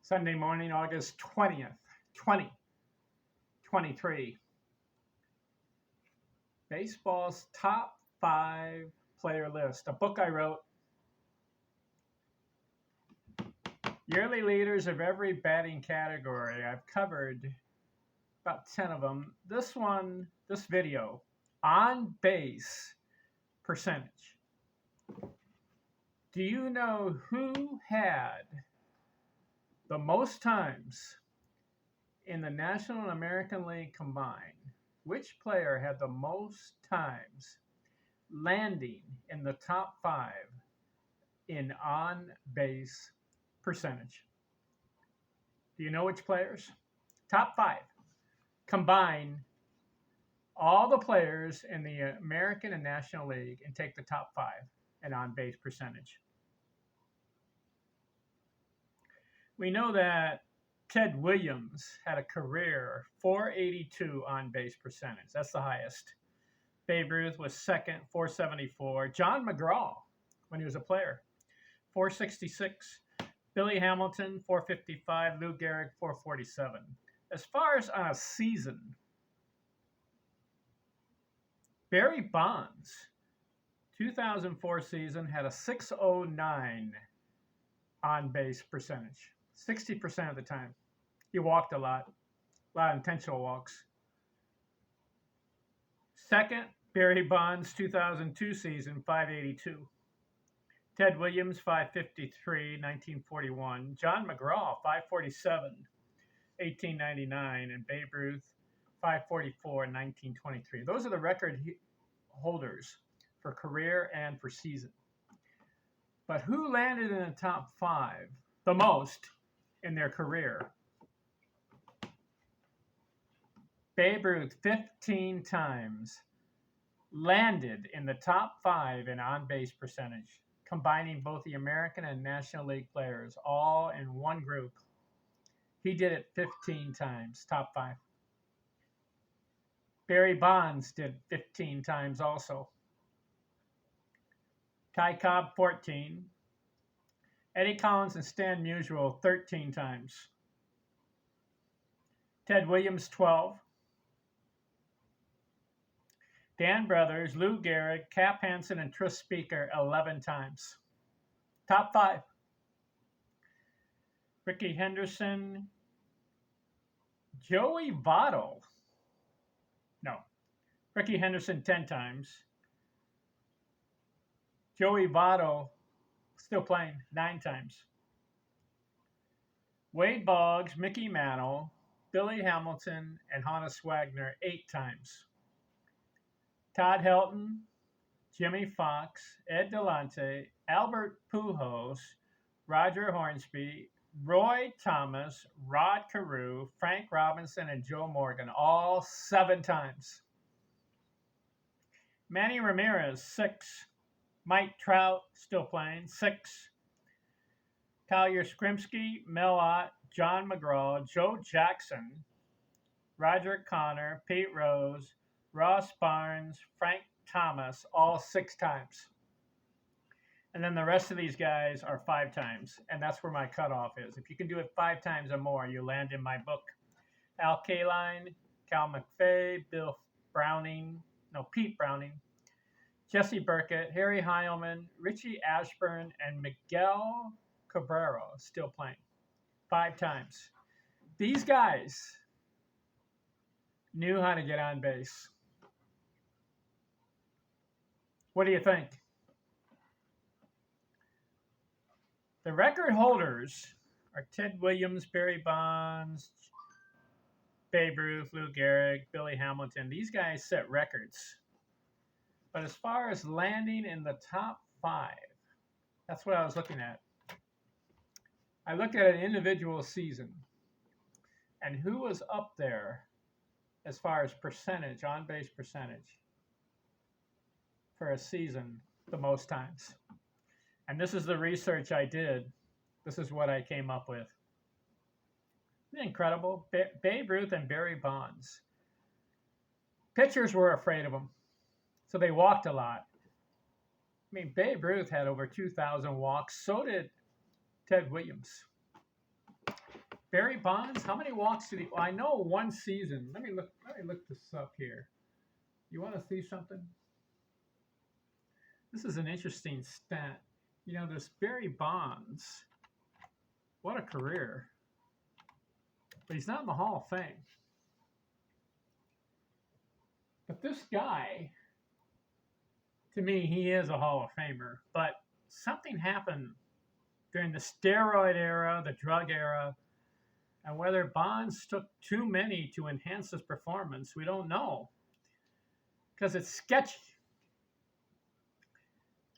Sunday morning, August 20th, 2023. Baseball's top 5 player list. A book I wrote. Yearly leaders of every batting category. I've covered about 10 of them. This video, on base percentage. Do you know who had the most times in the National and American League combined? Which player had the most times landing in the top 5 in on-base percentage? Do you know which players? Top 5. Combine all the players in the American and National League and take the top 5 in on-base percentage. We know that Ted Williams had a career .482 on-base percentage. That's the highest. Babe Ruth was second, .474. John McGraw, when he was a player, .466. Billy Hamilton, .455. Lou Gehrig, .447. As far as on a season, Barry Bonds, 2004 season, had a .609 on-base percentage. 60% of the time. He walked a lot of intentional walks. Second, Barry Bonds, 2002 season, .582. Ted Williams, .553, 1941. John McGraw, .547, 1899. And Babe Ruth, .544, 1923. Those are the record holders for career and for season. But who landed in the top 5 the most in their career? Babe Ruth, 15 times, landed in the top 5 in on-base percentage, combining both the American and National League players, all in one group. He did it 15 times, top 5. Barry Bonds did 15 times also. Ty Cobb, 14. Eddie Collins and Stan Musial, 13 times. Ted Williams, 12. Dan Brothers, Lou Gehrig, Cap Hansen, and Tris Speaker, 11 times. Top 5. Rickey Henderson, Joey Votto. No. Rickey Henderson, 10 times. Joey Votto, still playing, 9 times. Wade Boggs, Mickey Mantle, Billy Hamilton, and Honus Wagner, 8 times. Todd Helton, Jimmy Fox, Ed Delonte, Albert Pujols, Roger Hornsby, Roy Thomas, Rod Carew, Frank Robinson, and Joe Morgan, all 7 times. Manny Ramirez, 6. Mike Trout, still playing, 6. Kyle Yastrzemski, Mel Ott, John McGraw, Joe Jackson, Roger Connor, Pete Rose, Ross Barnes, Frank Thomas, all 6 times. And then the rest of these guys are 5 times. And that's where my cutoff is. If you can do it 5 times or more, you land in my book. Al Kaline, Cal McVeigh, Pete Browning, Jesse Burkett, Harry Heilman, Richie Ashburn, and Miguel Cabrera, still playing, 5 times. These guys knew how to get on base. What do you think? The record holders are Ted Williams, Barry Bonds, Babe Ruth, Lou Gehrig, Billy Hamilton. These guys set records. But as far as landing in the top 5, that's what I was looking at. I looked at an individual season and who was up there as far as percentage, on-base percentage, for a season the most times. And this is the research I did. This is what I came up with. Isn't it incredible? Babe Ruth and Barry Bonds. Pitchers were afraid of them, so they walked a lot. I mean, Babe Ruth had over 2,000 walks. So did Ted Williams. Barry Bonds, how many walks did he? Well, I know one season. Let me look this up here. You want to see something? This is an interesting stat. You know, this Barry Bonds. What a career! But he's not in the Hall of Fame. But this guy, to me, he is a Hall of Famer. But something happened during the steroid era, the drug era, and whether Bonds took too many to enhance his performance, we don't know. Because it's sketchy.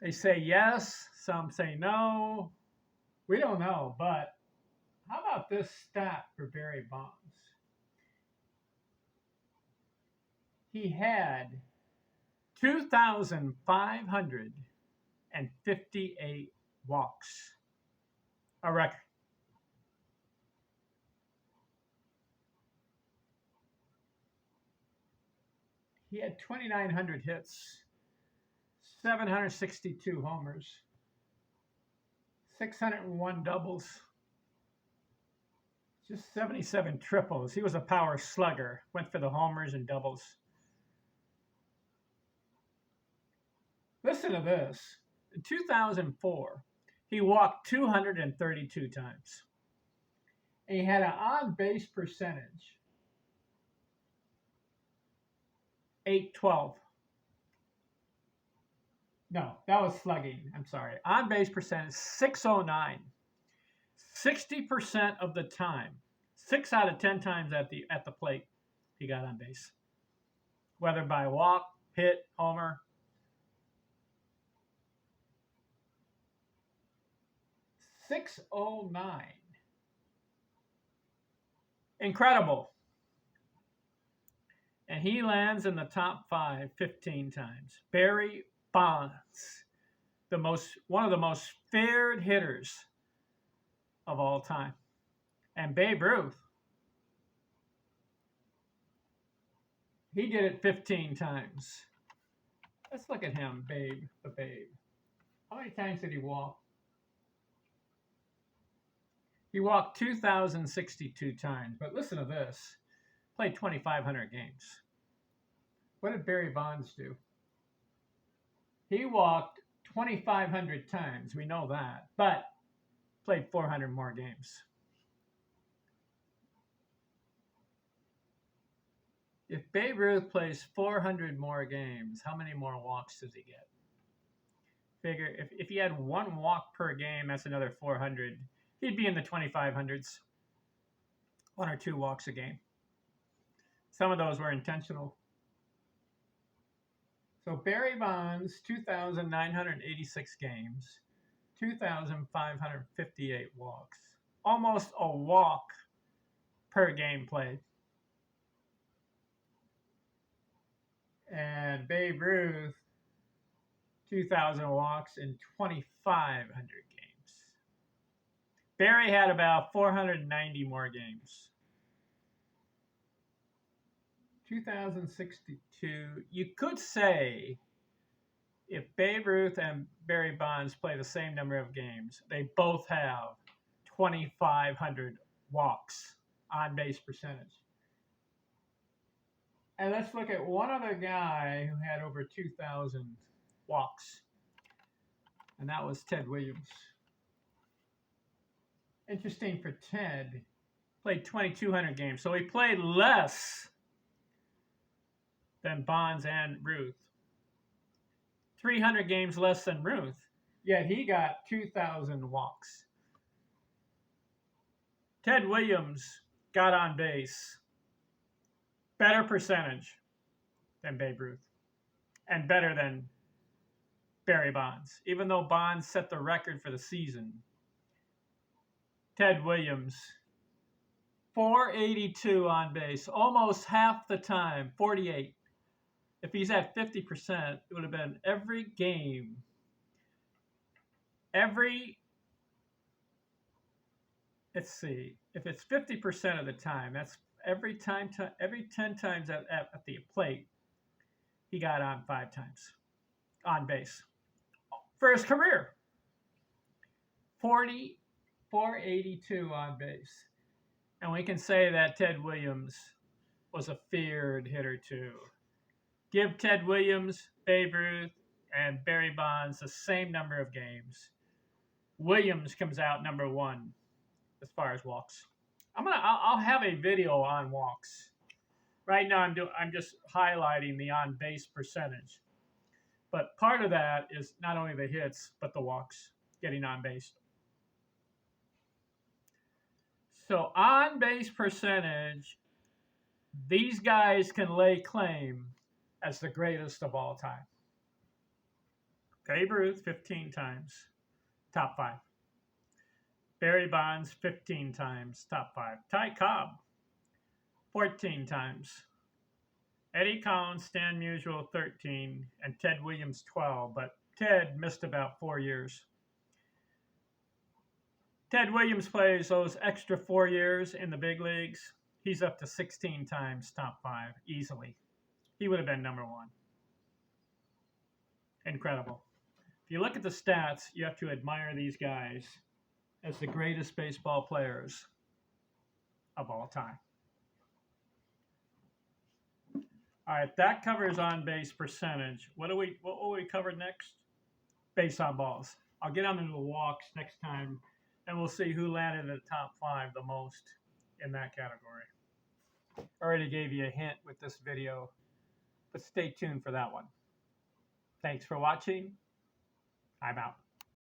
They say yes, some say no. We don't know. But how about this stat for Barry Bonds? He had 2,558 walks. A record. He had 2,900 hits, 762 homers, 601 doubles, just 77 triples. He was a power slugger, went for the homers and doubles. Listen to this. In 2004, he walked 232 times. And he had an on-base percentage, 812. No, that was slugging. I'm sorry. On-base percentage, 609. 60% of the time, 6 out of 10 times at the plate, he got on base. Whether by walk, hit, homer. .609. Incredible. And he lands in the top 5 15 times. Barry Bonds, one of the most feared hitters of all time. And Babe Ruth, he did it 15 times. Let's look at him, Babe, the Babe. How many times did he walk? He walked 2,062 times. But listen to this. Played 2,500 games. What did Barry Bonds do? He walked 2,500 times. We know that. But played 400 more games. If Babe Ruth plays 400 more games, how many more walks does he get? Figure if he had 1 walk per game, that's another 400. He'd be in the 2,500s. 1 or 2 walks a game. Some of those were intentional. So Barry Bonds, 2,986 games, 2,558 walks. Almost a walk per game played. And Babe Ruth, 2,000 walks in 2,500 games. Barry had about 490 more games. 2062. You could say if Babe Ruth and Barry Bonds play the same number of games, they both have 2,500 walks on base percentage. And let's look at one other guy who had over 2,000 walks, and that was Ted Williams. Interesting for Ted, played 2,200 games, so he played less than Bonds and Ruth. 300 games less than Ruth, yet he got 2,000 walks. Ted Williams got on base, better percentage than Babe Ruth, and better than Barry Bonds. Even though Bonds set the record for the season, Ted Williams, 482 on base, almost half the time, 48. If he's at 50%, it would have been every game, let's see, if it's 50% of the time, that's every 10 times at the plate, he got on 5 times on base for his career. 482 on base. And we can say that Ted Williams was a feared hitter too. Give Ted Williams, Babe Ruth, and Barry Bonds the same number of games. Williams comes out number one as far as walks. I'll have a video on walks. Right now I'm just highlighting the on base percentage. But part of that is not only the hits, but the walks, getting on base. So on base percentage, these guys can lay claim as the greatest of all time. Babe Ruth, 15 times, top five. Barry Bonds, 15 times, top five. Ty Cobb, 14 times. Eddie Collins, Stan Musial, 13, and Ted Williams, 12, but Ted missed about 4 years. Ted Williams plays those extra 4 years in the big leagues. He's up to 16 times top five, easily. He would have been number one. Incredible. If you look at the stats, you have to admire these guys as the greatest baseball players of all time. All right, that covers on base percentage. What will we cover next? Base on balls. I'll get on to the walks next time, and we'll see who landed in the top five the most in that category. I already gave you a hint with this video, but stay tuned for that one. Thanks for watching. I'm out.